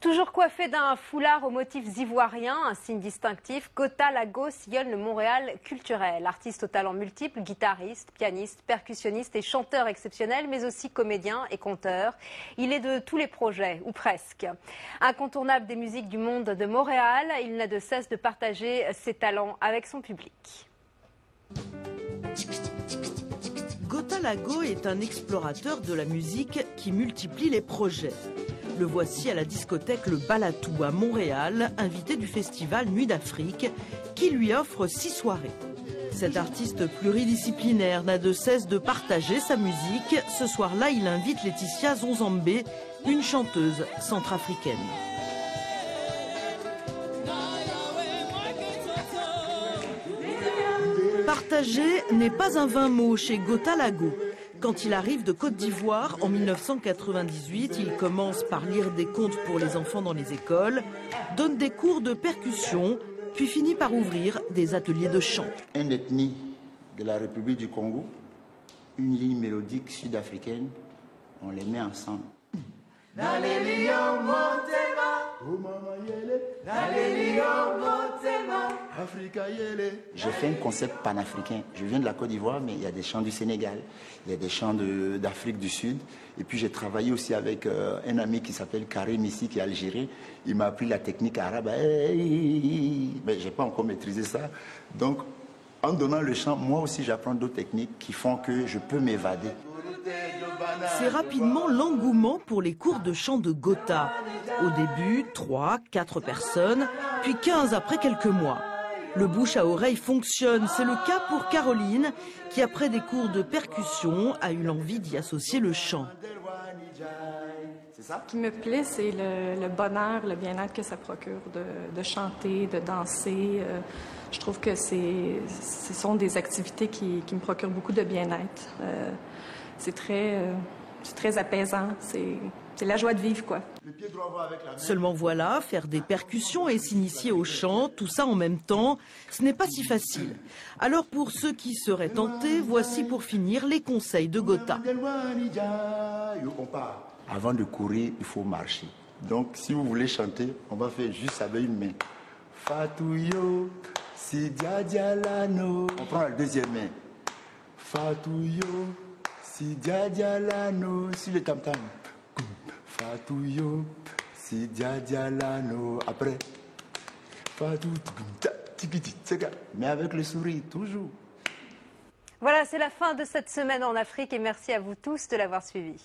Toujours coiffé d'un foulard aux motifs ivoiriens, un signe distinctif, Gota Lago sillonne le Montréal culturel. Artiste aux talents multiples, guitariste, pianiste, percussionniste et chanteur exceptionnel, mais aussi comédien et conteur. Il est de tous les projets, ou presque. Incontournable des musiques du monde de Montréal, il n'a de cesse de partager ses talents avec son public. Gota Lago est un explorateur de la musique qui multiplie les projets. Le voici à la discothèque Le Balatou à Montréal, invité du festival Nuit d'Afrique, qui lui offre 6 soirées. Cet artiste pluridisciplinaire n'a de cesse de partager sa musique. Ce soir-là, il invite Laetitia Zonzambé, une chanteuse centrafricaine. Partager n'est pas un vain mot chez Gota Lago. Quand il arrive de Côte d'Ivoire en 1998, il commence par lire des contes pour les enfants dans les écoles, donne des cours de percussion, puis finit par ouvrir des ateliers de chant. Une ethnie de la République du Congo, une ligne mélodique sud-africaine, on les met ensemble. Je fais un concept panafricain. Je viens de la Côte d'Ivoire, mais il y a des chants du Sénégal, il y a des chants d'Afrique du Sud. Et puis j'ai travaillé aussi avec un ami qui s'appelle Karim ici, qui est algérien. Il m'a appris la technique arabe. Mais je n'ai pas encore maîtrisé ça. Donc, en donnant le chant, moi aussi j'apprends d'autres techniques qui font que je peux m'évader. C'est rapidement l'engouement pour les cours de chant de Gota. Au début, 3, 4 personnes, puis 15 après quelques mois. Le bouche à oreille fonctionne. C'est le cas pour Caroline, qui après des cours de percussion a eu l'envie d'y associer le chant. Ce qui me plaît, c'est le bonheur, le bien-être que ça procure de chanter, de danser. Je trouve que ce sont des activités qui me procurent beaucoup de bien-être. C'est très apaisant, c'est la joie de vivre, quoi. Seulement voilà, faire des percussions et s'initier au chant, tout ça en même temps, ce n'est pas si facile. Alors pour ceux qui seraient tentés, voici pour finir les conseils de Gota. Avant de courir, il faut marcher. Donc si vous voulez chanter, on va faire juste avec une main. Fatouyo, si dia dia lano. On prend la deuxième main. Fatouyo. Si dia dia lano, si le tam tam, fatouyo, si dia dia lano, après, fatou, mais avec le sourire, toujours. Voilà, c'est la fin de cette semaine en Afrique et merci à vous tous de l'avoir suivi.